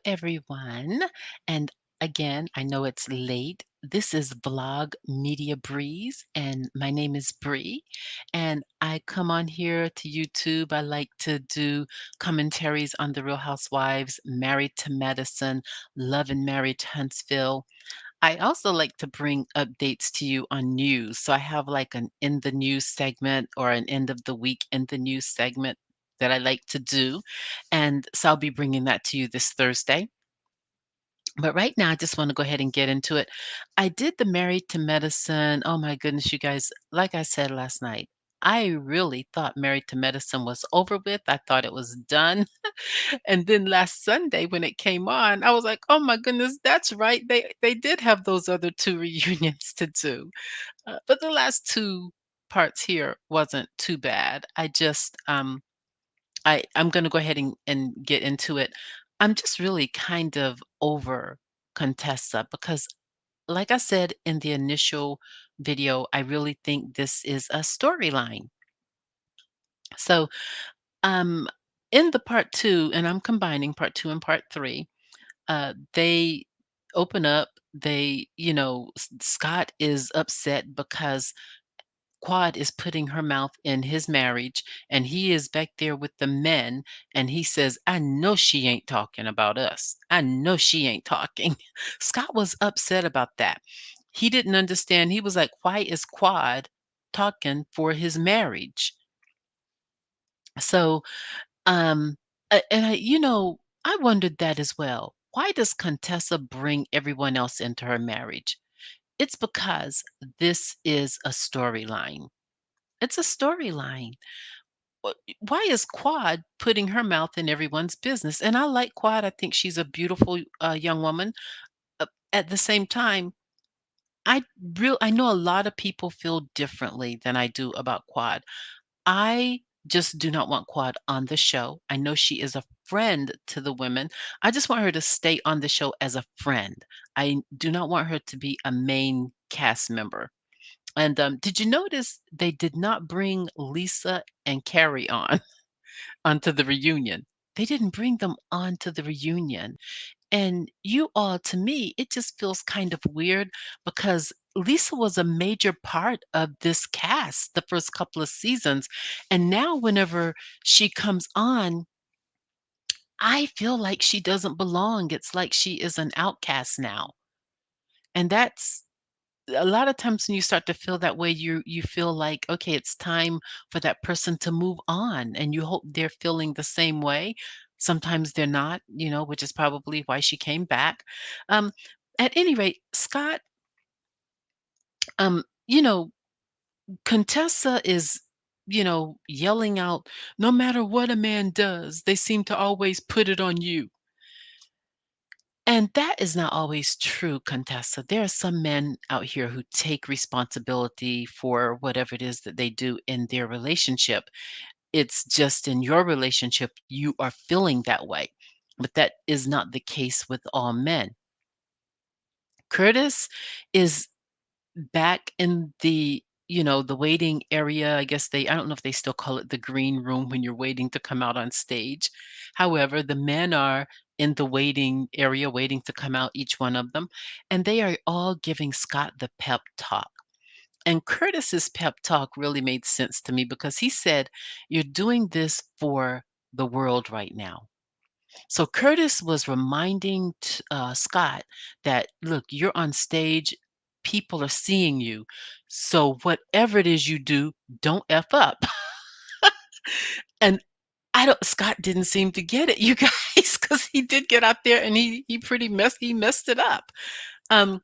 everyone. And again, I know it's late. This is Vlog Media Breeze, and my name is Bree. And I come on here to YouTube. I like to do commentaries on The Real Housewives, Married to Medicine, Love and Marriage Huntsville. I also like to bring updates to you on news. So I have like an in the news segment or an end of the week in the news segment that I like to do. And so I'll be bringing that to you this Thursday. But right now, I just want to go ahead and get into it. I did the Married to Medicine. Oh my goodness, you guys, like I said last night, I really thought Married to Medicine was over with. I thought it was done. And then last Sunday when it came on, I was like, "Oh my goodness, that's right. They did have those other 2 reunions to do." But the last 2 parts here wasn't too bad. I'm gonna go ahead and get into it. I'm just really kind of over Contessa because like I said in the initial video, I really think this is a storyline. So, um, in the part 2, and I'm combining part 2 and part 3, they open up. Scott is upset because Quad is putting her mouth in his marriage, and he is back there with the men, and he says, "I know she ain't talking about us. I know she ain't talking." Scott was upset about that. He didn't understand. He was like, "Why is Quad talking for his marriage?" So, and I wondered that as well. Why does Contessa bring everyone else into her marriage? It's because this is a storyline. It's a storyline. Why is Quad putting her mouth in everyone's business? And I like Quad. I think she's a beautiful young woman. At the same time, I know a lot of people feel differently than I do about Quad. I just do not want Quad on the show. I know she is a friend to the women. I just want her to stay on the show as a friend. I do not want her to be a main cast member. And did you notice they did not bring Lisa and Carrie on onto the reunion? They didn't bring them onto the reunion. And you all, to me, it just feels kind of weird because Lisa was a major part of this cast the first couple of seasons. And now, whenever she comes on, I feel like she doesn't belong. It's like she is an outcast now. And that's a lot of times when you start to feel that way, you feel like, okay, it's time for that person to move on, and you hope they're feeling the same way. Sometimes they're not, which is probably why she came back. Um, at any rate, Scott, um, you know, Contessa is, yelling out, no matter what a man does, they seem to always put it on you. And that is not always true, Contessa. There are some men out here who take responsibility for whatever it is that they do in their relationship. It's just in your relationship, you are feeling that way. But that is not the case with all men. Curtis is back in the waiting area. I don't know if they still call it the green room when you're waiting to come out on stage. However, the men are in the waiting area waiting to come out, each one of them, and they are all giving Scott the pep talk. And Curtis's pep talk really made sense to me because he said, "You're doing this for the world right now." So Curtis was reminding Scott that, look, you're on stage, people are seeing you. So whatever it is you do, don't F up. And I don't Scott didn't seem to get it, you guys, because he did get out there and he messed it up. Um,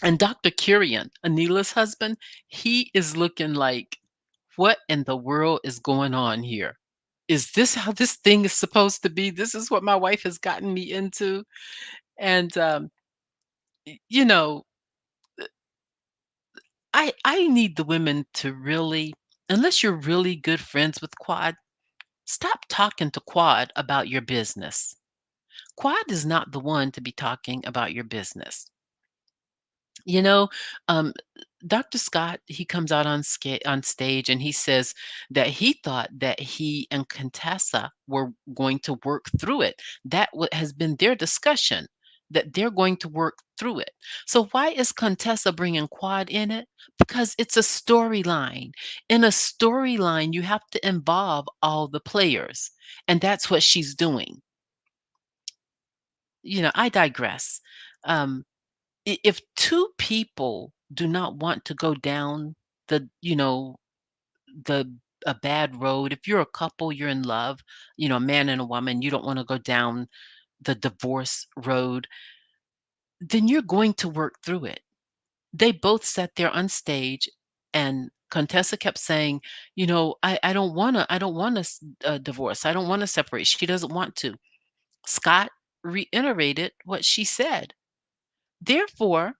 and Dr. Kurian, Anila's husband, he is looking like, what in the world is going on here? Is this how this thing is supposed to be? This is what my wife has gotten me into. And you know, I need the women to really, unless you're really good friends with Quad, stop talking to Quad about your business. Quad is not the one to be talking about your business. You know, um, Dr. Scott, he comes out on stage and he says that he thought that he and Contessa were going to work through it. That has been their discussion, that they're going to work through it. So why is Contessa bringing Quad in it? Because it's a storyline. In a storyline, you have to involve all the players, and that's what she's doing. I digress. Um, if two people do not want to go down the a bad road, if you're a couple, you're in love, a man and a woman, you don't want to go down the divorce road, then you're going to work through it. They both sat there on stage, and Contessa kept saying, I don't want to divorce, I don't want to separate. She doesn't want to. Scott reiterated what she said. Therefore,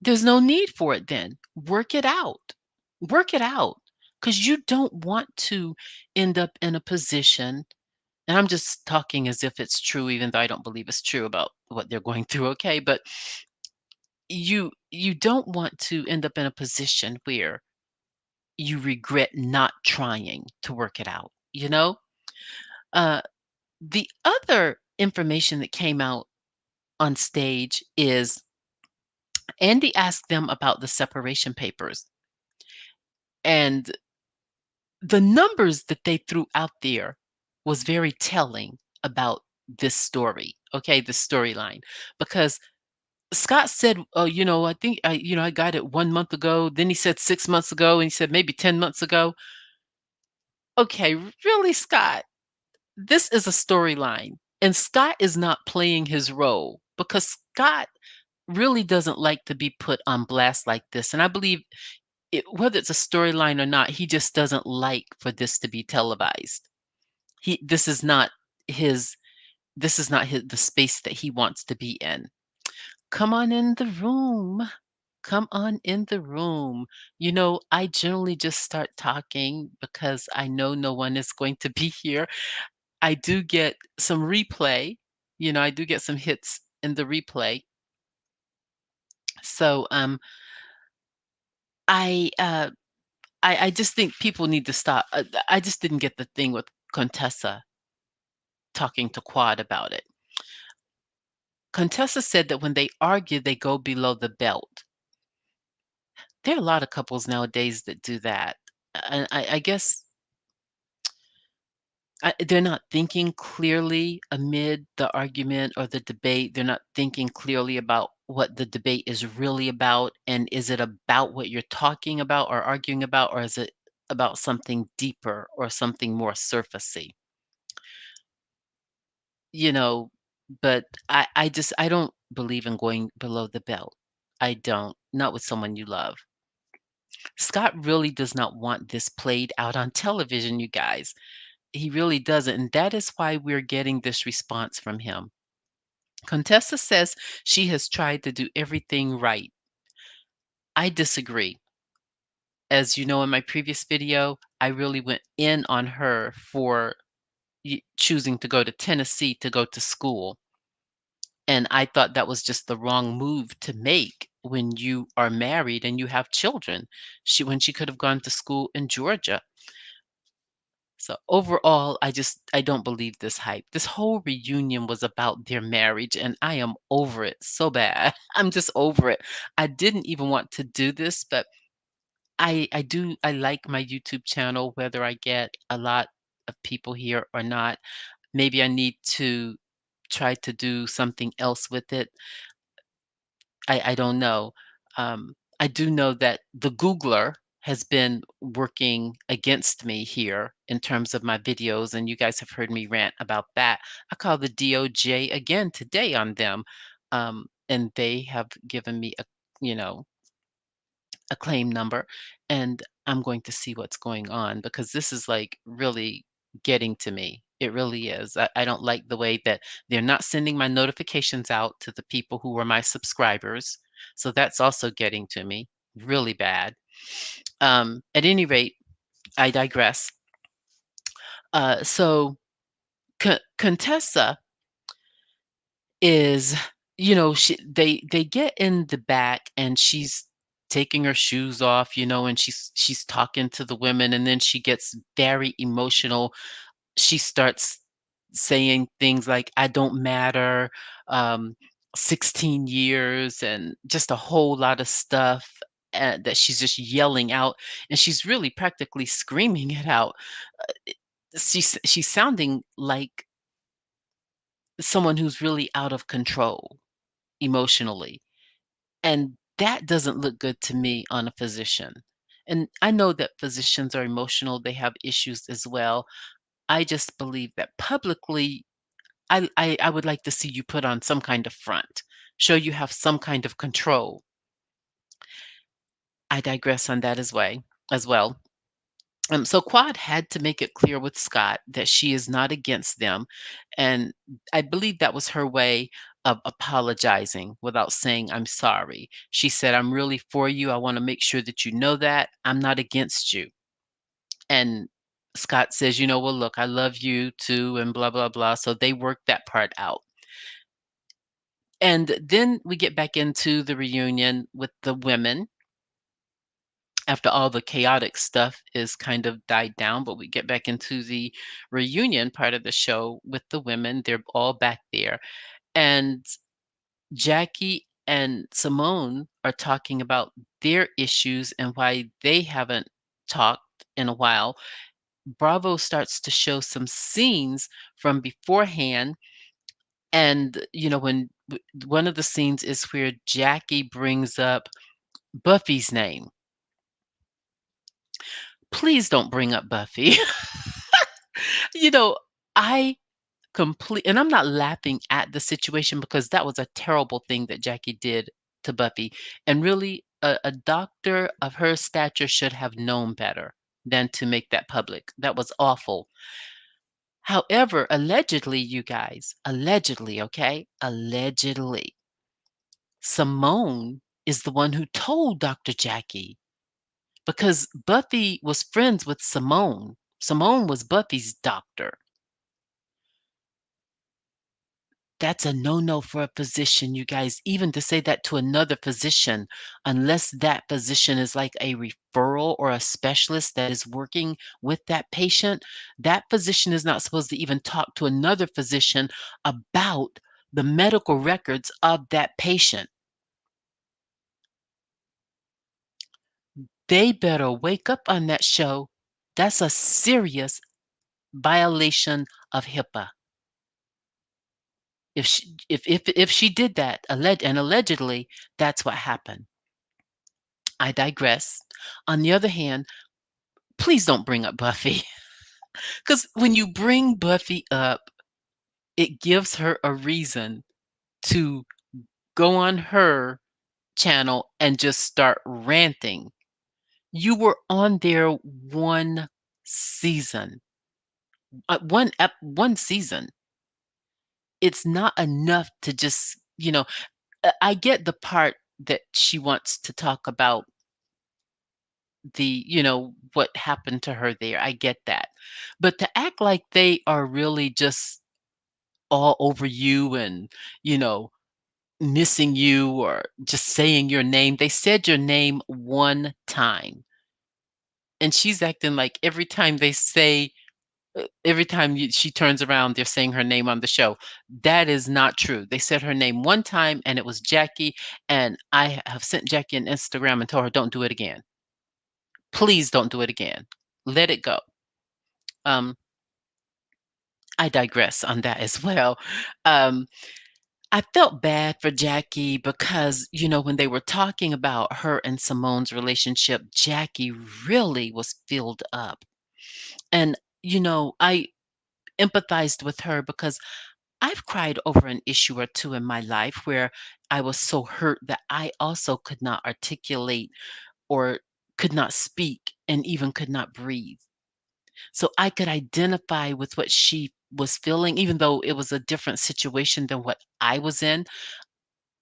there's no need for it then. Work it out. Work it out. Because you don't want to end up in a position, and I'm just talking as if it's true, even though I don't believe it's true about what they're going through, okay? But you don't want to end up in a position where you regret not trying to work it out, you know? Uh, the other information that came out on stage is Andy asked them about the separation papers. And the numbers that they threw out there was very telling about this story, okay, the storyline. Because Scott said, "Oh, I think I got it 1 month ago." Then he said 6 months ago, and he said maybe 10 months ago. Okay, really, Scott? This is a storyline, and Scott is not playing his role because Scott really doesn't like to be put on blast like this. And I believe whether it's a storyline or not, he just doesn't like for this to be televised. He his this is not his the space that he wants to be in. Come on in the room. Come on in the room. I generally just start talking because I know no one is going to be here. I do get some replay. I do get some hits in the replay. So I uh I just think people need to stop. I just didn't get the thing with Contessa talking to Quad about it. Contessa said that when they argue, they go below the belt. There are a lot of couples nowadays that do that. And I guess they're not thinking clearly amid the argument or the debate. They're not thinking clearly about what the debate is really about. And is it about what you're talking about or arguing about, or is it about something deeper or something more surfacey? You know, but I don't believe in going below the belt. I don't, not with someone you love. Scott really does not want this played out on television, you guys. He really doesn't, and that is why we're getting this response from him. Contessa says she has tried to do everything right. I disagree. As you know, in my previous video, I really went in on her for choosing to go to Tennessee to go to school. And I thought that was just the wrong move to make when you are married and you have children. When she could have gone to school in Georgia. So overall, I don't believe this hype. This whole reunion was about their marriage, and I am over it so bad. I'm just over it. I didn't even want to do this, but I like my YouTube channel, whether I get a lot of people here or not. Maybe I need to try to do something else with it. I don't know. I do know that the Googler has been working against me here in terms of my videos, and you guys have heard me rant about that. I called the DOJ again today on them, and they have given me you know, a claim number, and I'm going to see what's going on because this is like really getting to me. It really is. I don't like the way that they're not sending my notifications out to the people who are my subscribers. So that's also getting to me really bad. At any rate, I digress. So Contessa is, they get in the back and she's taking her shoes off, and she's talking to the women, and then she gets very emotional. She starts saying things like, "I don't matter," um, 16 years, and just a whole lot of stuff, that she's just yelling out, and she's really practically screaming it out. She's sounding like someone who's really out of control emotionally, and that doesn't look good to me on a physician. And I know that physicians are emotional, they have issues as well. I just believe that publicly, I would like to see you put on some kind of front, show you have some kind of control. I digress on that as well. So Quad had to make it clear with Scott that she is not against them, and I believe that was her way of apologizing without saying I'm sorry. She said, "I'm really for you. I want to make sure that you know that I'm not against you." And Scott says, "Well, look, I love you too," and blah blah blah. So they worked that part out. And then we get back into the reunion with the women after all the chaotic stuff is kind of died down, but we get back into the reunion part of the show with the women. They're all back there. And Jackie and Simone are talking about their issues and why they haven't talked in a while. Bravo starts to show some scenes from beforehand. And, one of the scenes is where Jackie brings up Buffy's name. Please don't bring up Buffy. You know, I and I'm not laughing at the situation because that was a terrible thing that Jackie did to Buffy. And really, a doctor of her stature should have known better than to make that public. That was awful. However, allegedly, you guys, allegedly, okay? Allegedly, Simone is the one who told Dr. Jackie because Buffy was friends with Simone. Simone was Buffy's doctor. That's a no-no for a physician, you guys, even to say that to another physician, unless that physician is like a referral or a specialist that is working with that patient. That physician is not supposed to even talk to another physician about the medical records of that patient. They better wake up on that show. That's a serious violation of HIPAA. If she did that, and allegedly, that's what happened. I digress. On the other hand, please don't bring up Buffy, because when you bring Buffy up, it gives her a reason to go on her channel and just start ranting. You were on there one season, one season. It's not enough to just, I get the part that she wants to talk about what happened to her there. I get that. But to act like they are really just all over you and, you know, missing you or just saying your name. They said your name one time. And she's acting like every time she turns around, they're saying her name on the show. That is not true. They said her name one time and it was Jackie. And I have sent Jackie an Instagram and told her, don't do it again. Please don't do it again. Let it go. Um, I digress on that as well. Um, I felt bad for Jackie because, when they were talking about her and Simone's relationship, Jackie really was filled up. And, I empathized with her because I've cried over an issue or two in my life where I was so hurt that I also could not articulate or could not speak and even could not breathe. So I could identify with what she was feeling, even though it was a different situation than what I was in.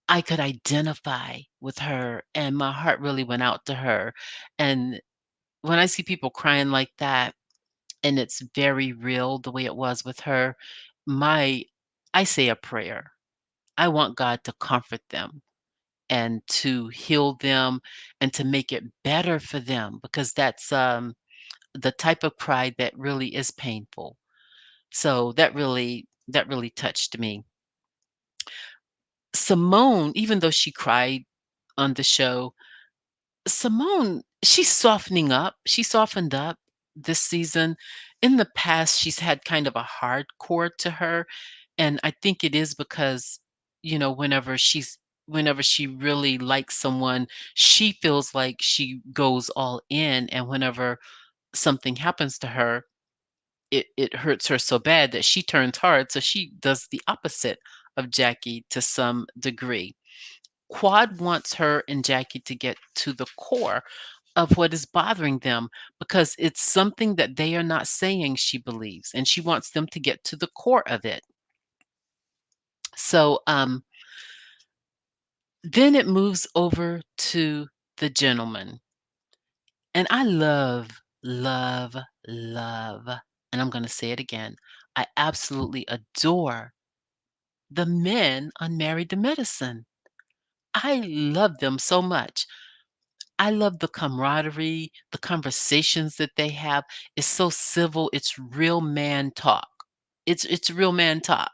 I could identify with her, and my heart really went out to her. And when I see people crying like that, and it's very real the way it was with her, my I say a prayer. I want God to comfort them and to heal them and to make it better for them because that's the type of pride that really is painful. So that really touched me. Simone, even though she cried on the show, Simone, she's softening up. She softened up this season. In the past, she's had kind of a hardcore to her, and I think it is because, whenever she really likes someone, she feels like she goes all in, and whenever something happens to her, it hurts her so bad that she turns hard, so she does the opposite of Jackie to some degree. Quad wants her and Jackie to get to the core of what is bothering them because it's something that they are not saying she believes, and she wants them to get to the core of it. So then it moves over to the gentleman. And I love, love, love, and I'm going to say it again. I absolutely adore the men on Married to Medicine. I love them so much. I love the camaraderie, the conversations that they have. It's so civil. It's real man talk. It's real man talk.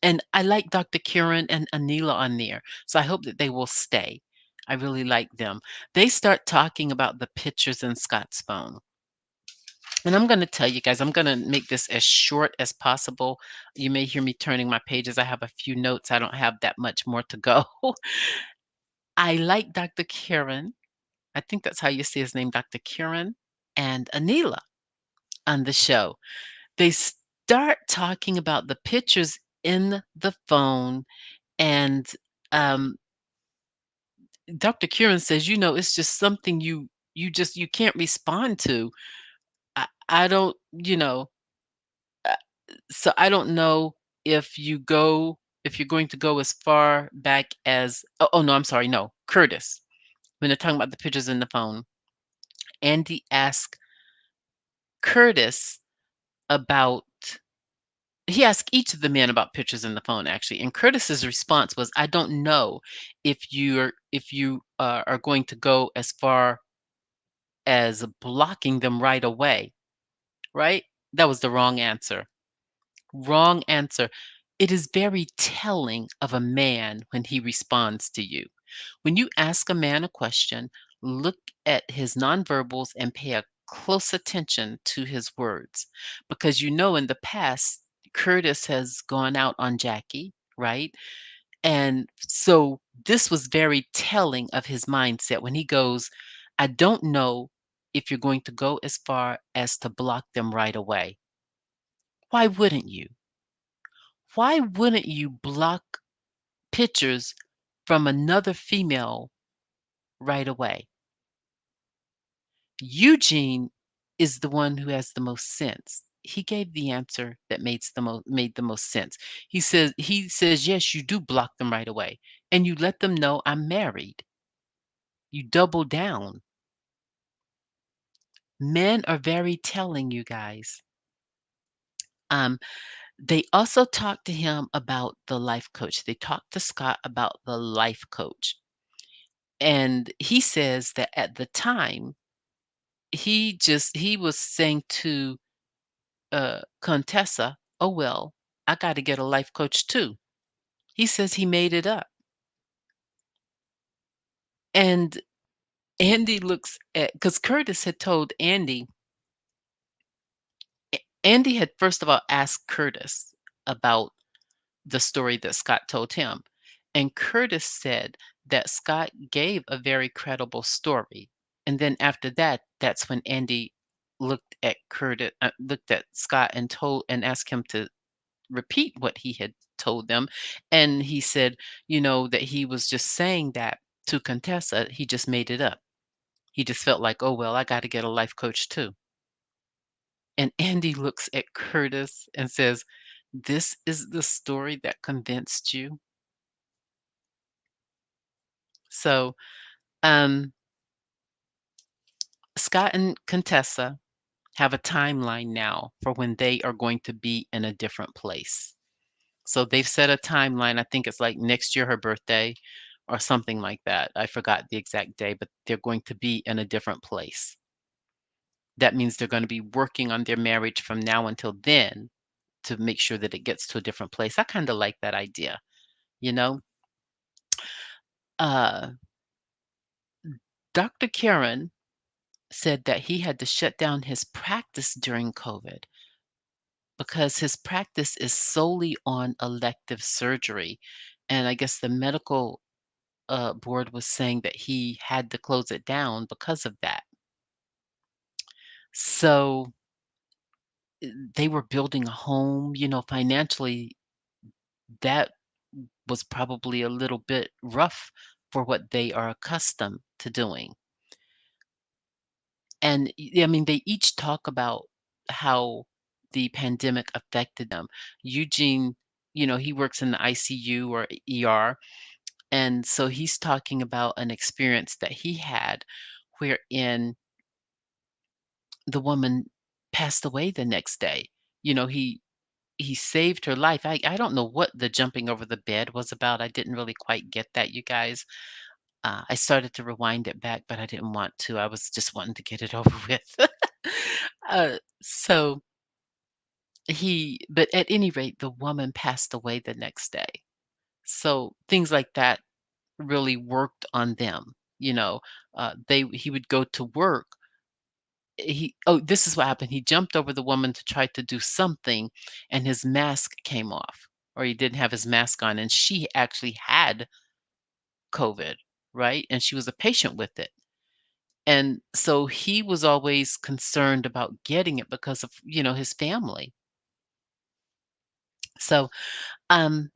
And I like Dr. Kieran and Anila on there. So I hope that they will stay. I really like them. They start talking about the pictures in Scott's phone. And I'm going to tell you guys, I'm going to make this as short as possible. You may hear me turning my pages. I have a few notes. I don't have that much more to go. I like Dr. Kieran. I think that's how you say his name, Dr. Kieran and Anila on the show. They start talking about the pictures in the phone, and um, Dr. Kieran says, it's just something you can't respond to. I don't, uh, so I don't know if you're going to go as far back as oh no, I'm sorry, no, Curtis. When they're talking about the pictures in the phone, Andy asked Curtis about he asked each of the men about pictures in the phone actually, and Curtis's response was, "I don't know if you are going to go as far as blocking them right away." Right? That was the wrong answer. Wrong answer. It is very telling of a man when he responds to you. When you ask a man a question, look at his nonverbals and pay a close attention to his words. Because in the past, Curtis has gone out on Jackie, right? And so this was very telling of his mindset when he goes, I don't know if you're going to go as far as to block them right away. Why wouldn't you? Why wouldn't you block pictures from another female right away? Eugene is the one who has the most sense. He gave the answer that made the most sense. He says yes, you do block them right away, and you let them know I'm married. You double down. Men are very telling, you guys. Um, they also talked to him about the life coach. They talked to Scott about the life coach. And he says that at the time, he was saying to Contessa, "Oh well, I got to get a life coach too." He says he made it up. And Andy looks at because Curtis had told Andy had first of all asked Curtis about the story that Scott told him. And Curtis said that Scott gave a very credible story. And then after that, that's when Andy looked at Scott and asked him to repeat what he had told them. And he said, that he was just saying that to Contessa. He just made it up. He just felt like, oh, well, I got to get a life coach too. And Andy looks at Curtis and says, this is the story that convinced you. So, um, Scott and Contessa have a timeline now for when they are going to be in a different place. So they've set a timeline. I think it's like next year, her birthday, or something like that. I forgot the exact day, but they're going to be in a different place. That means they're gonna be working on their marriage from now until then to make sure that it gets to a different place. I kinda like that idea, you know? Uh, Dr. Karen said that he had to shut down his practice during COVID because his practice is solely on elective surgery, and I guess the medical, board was saying that he had to close it down because of that. So, they were building a home, financially, that was probably a little bit rough for what they are accustomed to doing. And I mean, they each talk about how the pandemic affected them. Eugene, he works in the ICU or ER. And so he's talking about an experience that he had wherein the woman passed away the next day. He saved her life. I don't know what the jumping over the bed was about. I didn't really quite get that, you guys. I started to rewind it back, but I didn't want to. I was just wanting to get it over with. So but at any rate, the woman passed away the next day. So things like that really worked on them. He would go to work. This is what happened. He jumped over the woman to try to do something, and his mask came off, or he didn't have his mask on, and she actually had COVID, right? And she was a patient with it. And so he was always concerned about getting it because of, his family. So, um,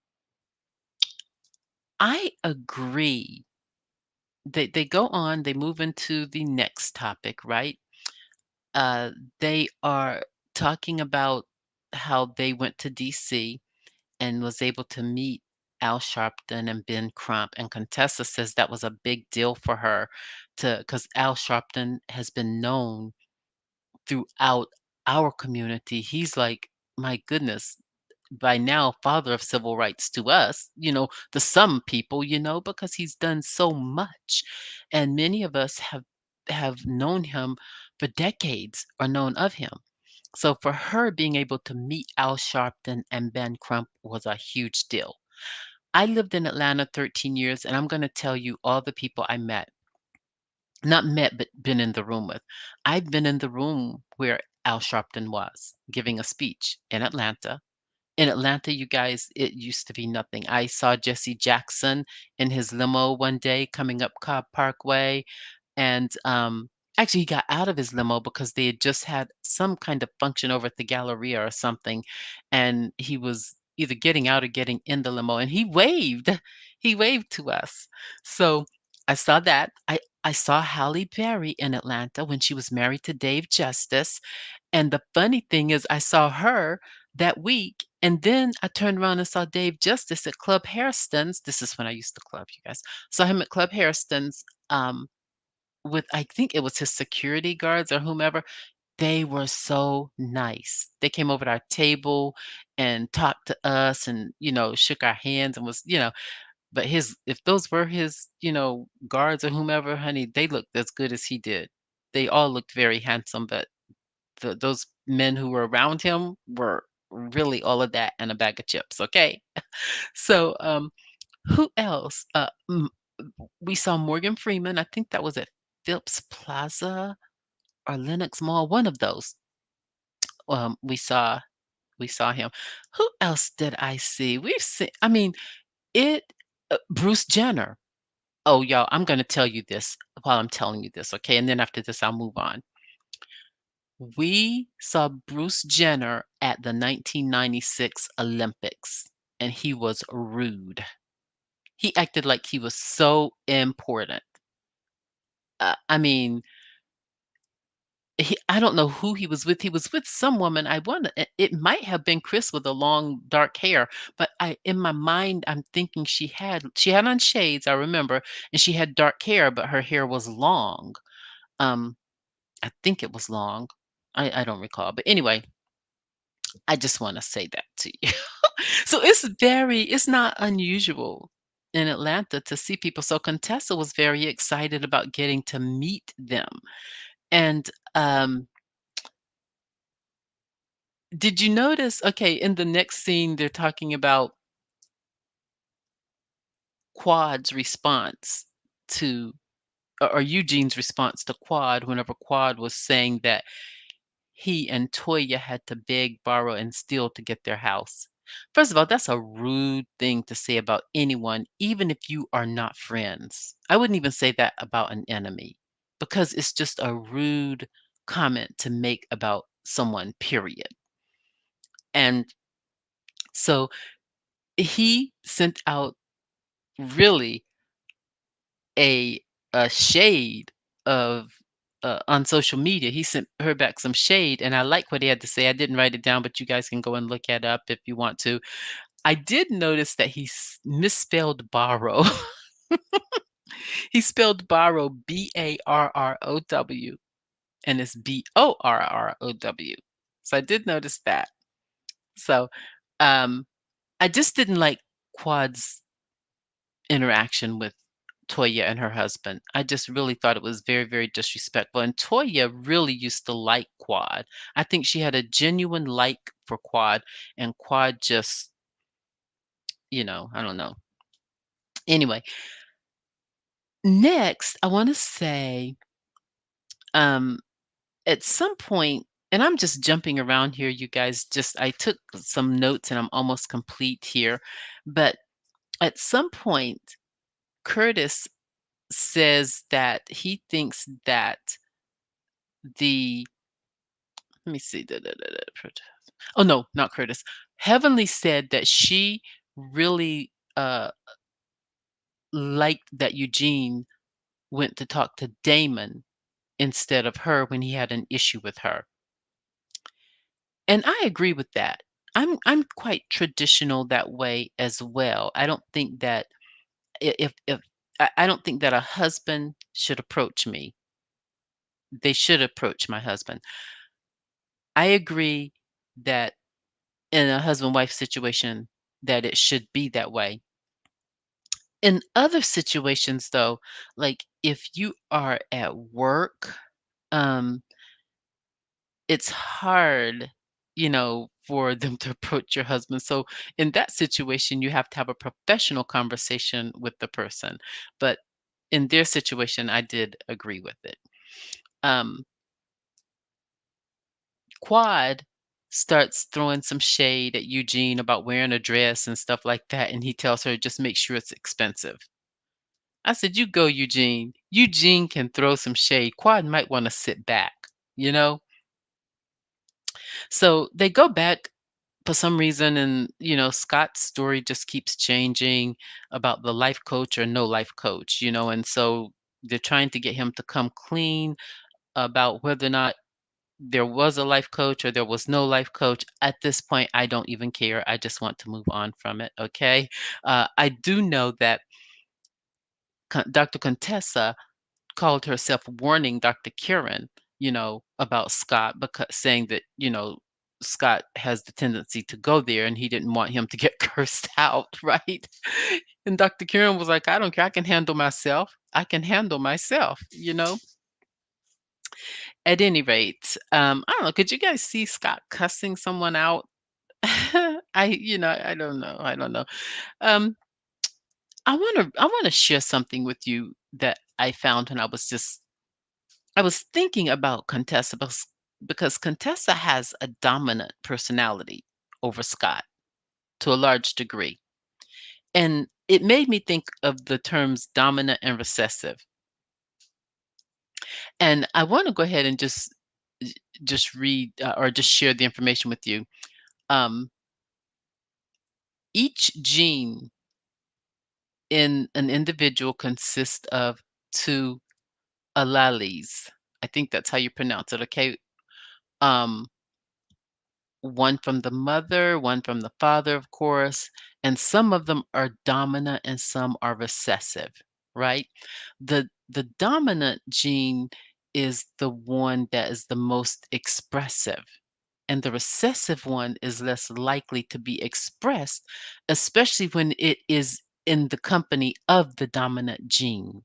I agree. They go on, they move into the next topic, right? Uh, they are talking about how they went to DC and was able to meet Al Sharpton and Ben Crump. And Contessa says that was a big deal for her because Al Sharpton has been known throughout our community. He's like, my goodness, by now, father of civil rights to us, to some people, because he's done so much. And many of us have known him for decades or known of him. So for her being able to meet Al Sharpton and Ben Crump was a huge deal. I lived in Atlanta 13 years, and I'm going to tell you all the people I met. Not met, but been in the room with. I've been in the room where Al Sharpton was giving a speech in Atlanta. In Atlanta, you guys, it used to be nothing. I saw Jesse Jackson in his limo one day coming up Cobb Parkway. And actually, he got out of his limo because they had just had some kind of function over at the Galleria or something. And he was either getting out or getting in the limo. And he waved. He waved to us. So I saw that. I saw Halle Berry in Atlanta when she was married to Dave Justice. And the funny thing is I saw her that week, and then I turned around and saw Dave Justice at Club Hairston's. This is when I used to club, you guys. Saw him at Club Hairston's, with I think it was his security guards or whomever. They were so nice. They came over to our table and talked to us and, shook our hands and but if those were his, guards or whomever, honey, they looked as good as he did. They all looked very handsome, but those men who were around him were really all of that and a bag of chips, okay? So, who else? We saw Morgan Freeman. I think that was at Phipps Plaza or Lenox Mall, one of those. Um, we saw we saw him. Who else did I see? We've seen. I mean, it. Bruce Jenner. Oh, y'all, I'm going to tell you this while I'm telling you this, okay? And then after this, I'll move on. We saw Bruce Jenner at the 1996 Olympics, and he was rude. He acted like he was so important. I mean, I don't know who he was with. He was with some woman. I wonder, it might have been Chris with the long dark hair, but in my mind, I'm thinking she had on shades, I remember, and she had dark hair, but her hair was long. Um, I think it was long. I don't recall. But anyway, I just want to say that to you. So it's not unusual. in Atlanta to see people. So Contessa was very excited about getting to meet them. And did you notice? Okay, in the next scene, they're talking about Quad's response to, or Eugene's response to Quad whenever Quad was saying that he and Toya had to beg, borrow, and steal to get their house. First of all, that's a rude thing to say about anyone, even if you are not friends. I wouldn't even say that about an enemy because it's just a rude comment to make about someone, period. And so he sent out really a a shade of on social media. He sent her back some shade, and I like what he had to say. I didn't write it down, but you guys can go and look it up if you want to. I did notice that he misspelled borrow. He spelled borrow Barrow, and it's Borrow. So I did notice that. So um, I just didn't like Quad's interaction with Toya and her husband. I just really thought it was very, very disrespectful. And Toya really used to like Quad. I think she had a genuine like for Quad, and Quad just, I don't know. Anyway, next, I want to say, um, at some point, and I'm just jumping around here, you guys. Just I took some notes, and I'm almost complete here. But at some point, Curtis says that he thinks that the let me see. Oh no, not Curtis. Heavenly said that she really liked that Eugene went to talk to Damon instead of her when he had an issue with her. And I agree with that. I'm quite traditional that way as well. I don't think that if I don't think that a husband should approach me. They should approach my husband. I agree that in a husband-wife situation that it should be that way. In other situations though, like if you are at work, um, it's hard, for them to approach your husband. So in that situation, you have to have a professional conversation with the person. But in their situation, I did agree with it. Um, Quad starts throwing some shade at Eugene about wearing a dress and stuff like that, and he tells her, "Just make sure it's expensive." I said, "You go, Eugene. Eugene can throw some shade. Quad might wanna sit back," you know? So, they go back for some reason, and, Scott's story just keeps changing about the life coach or no life coach, and so they're trying to get him to come clean about whether or not there was a life coach or there was no life coach. At this point, I don't even care. I just want to move on from it. Okay. I do know that Dr. Contessa called herself warning Dr. Kieran, about Scott, because saying that, Scott has the tendency to go there and he didn't want him to get cursed out, right? And Dr. Kieran was like, I don't care. I can handle myself. I can handle myself. At any rate, I don't know. Could you guys see Scott cussing someone out? I don't know. I don't know. Um, I want to share something with you that I found when I was thinking about Contessa because Contessa has a dominant personality over Scott to a large degree. And it made me think of the terms dominant and recessive. And I want to go ahead and just read or just share the information with you. Um, each gene in an individual consists of two alleles. I think that's how you pronounce it. Okay. Um, One from the mother, one from the father, of course, and some of them are dominant and some are recessive, right? The dominant gene is the one that is the most expressive, and the recessive one is less likely to be expressed, especially when it is in the company of the dominant gene,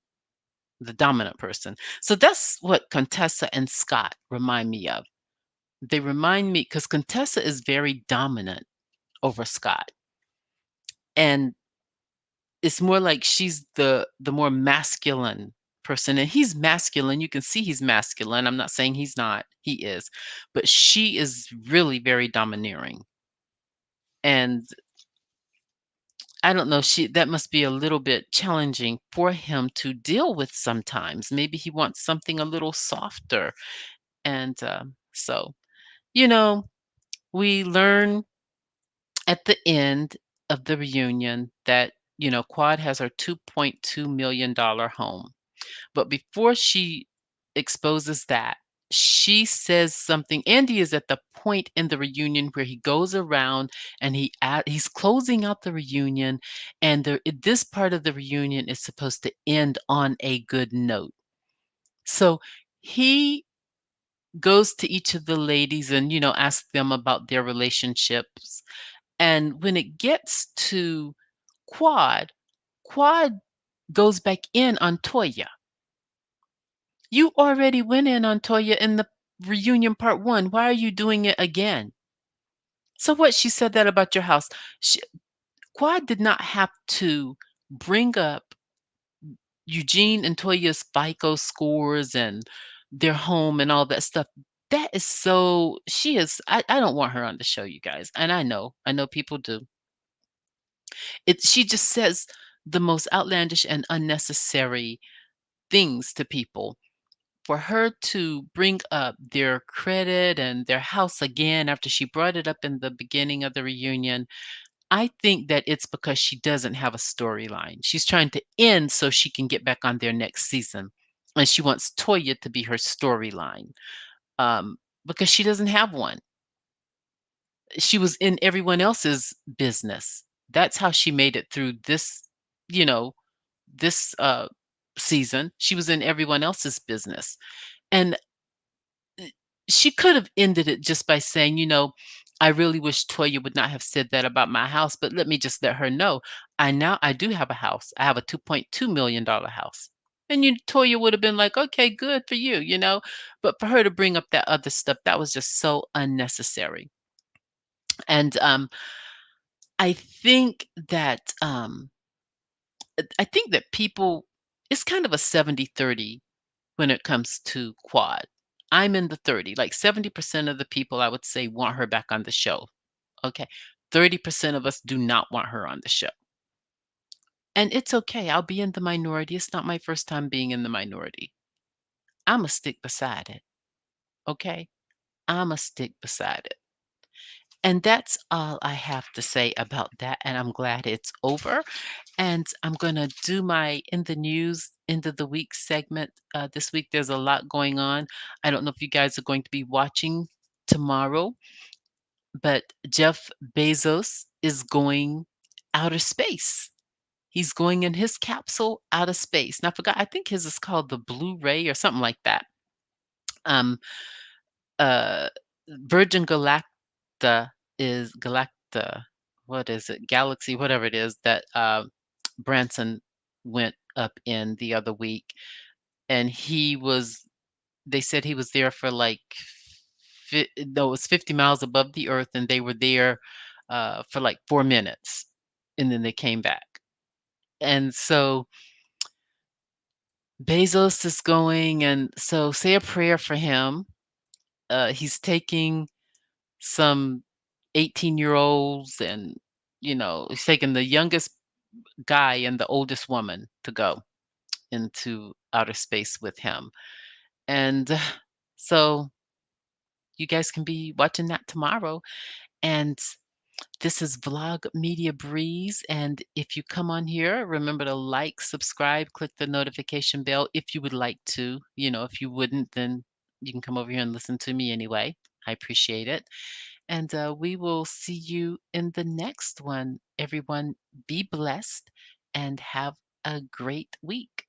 the dominant person. So that's what Contessa and Scott remind me of. They remind me because Contessa is very dominant over Scott. And it's more like she's the more masculine person, and he's masculine. You can see he's masculine. I'm not saying he's not. He is. But she is really very domineering. And I don't know, she that must be a little bit challenging for him to deal with sometimes. Maybe he wants something a little softer. And so, you know, we learn at the end of the reunion that, Quad has her $2.2 million home. But before she exposes that, she says something. Andy is at the point in the reunion where he goes around and he's closing out the reunion, and this part of the reunion is supposed to end on a good note. So he goes to each of the ladies and asks them about their relationships. And when it gets to Quad, Quad goes back in on Toya. You already went in on Toya in the reunion part 1. Why are you doing it again? So what, she said that about your house. She, Quad did not have to bring up Eugene and Toya's FICO scores and their home and all that stuff. That is so, I don't want her on the show, you guys. And I know people do. She just says the most outlandish and unnecessary things to people. For her to bring up their credit and their house again after she brought it up in the beginning of the reunion, I think that it's because she doesn't have a storyline. She's trying to end so she can get back on there next season. And she wants Toya to be her storyline, because she doesn't have one. She was in everyone else's business. That's how she made it through you know, this season. She was in everyone else's business. And she could have ended it just by saying, I really wish Toya would not have said that about my house, but let me just let her know. I do have a house. I have a $2.2 million house. And Toya would have been like, okay, good for you. But for her to bring up that other stuff, that was just so unnecessary. And I think that people, it's kind of a 70-30 when it comes to Quad. I'm in the 30. Like 70% of the people, I would say, want her back on the show. Okay. 30% of us do not want her on the show. And it's okay. I'll be in the minority. It's not my first time being in the minority. I'm a stick beside it. Okay. I'm a stick beside it. And that's all I have to say about that. And I'm glad it's over. And I'm going to do my In the News, End of the Week segment. This week, there's a lot going on. I don't know if you guys are going to be watching tomorrow, but Jeff Bezos is going outer space. He's going in his capsule out of space. And I forgot, I think his is called the Blue Ray or something like that. Um, uh, Virgin Galacta is Galacta. What is it? Galaxy, whatever it is that Branson went up in the other week, and they said he was there for like, no, it was 50 miles above the Earth, and they were there for like 4 minutes, and then they came back. And so Bezos is going, and so say a prayer for him. He's taking some 18-year-olds, and he's taking the youngest guy and the oldest woman to go into outer space with him. And so you guys can be watching that tomorrow. And this is Vlog Media Breeze. And if you come on here, remember to like, subscribe, click the notification bell if you would like to. If you wouldn't, then you can come over here and listen to me anyway. I appreciate it. And we will see you in the next one. Everyone, be blessed and have a great week.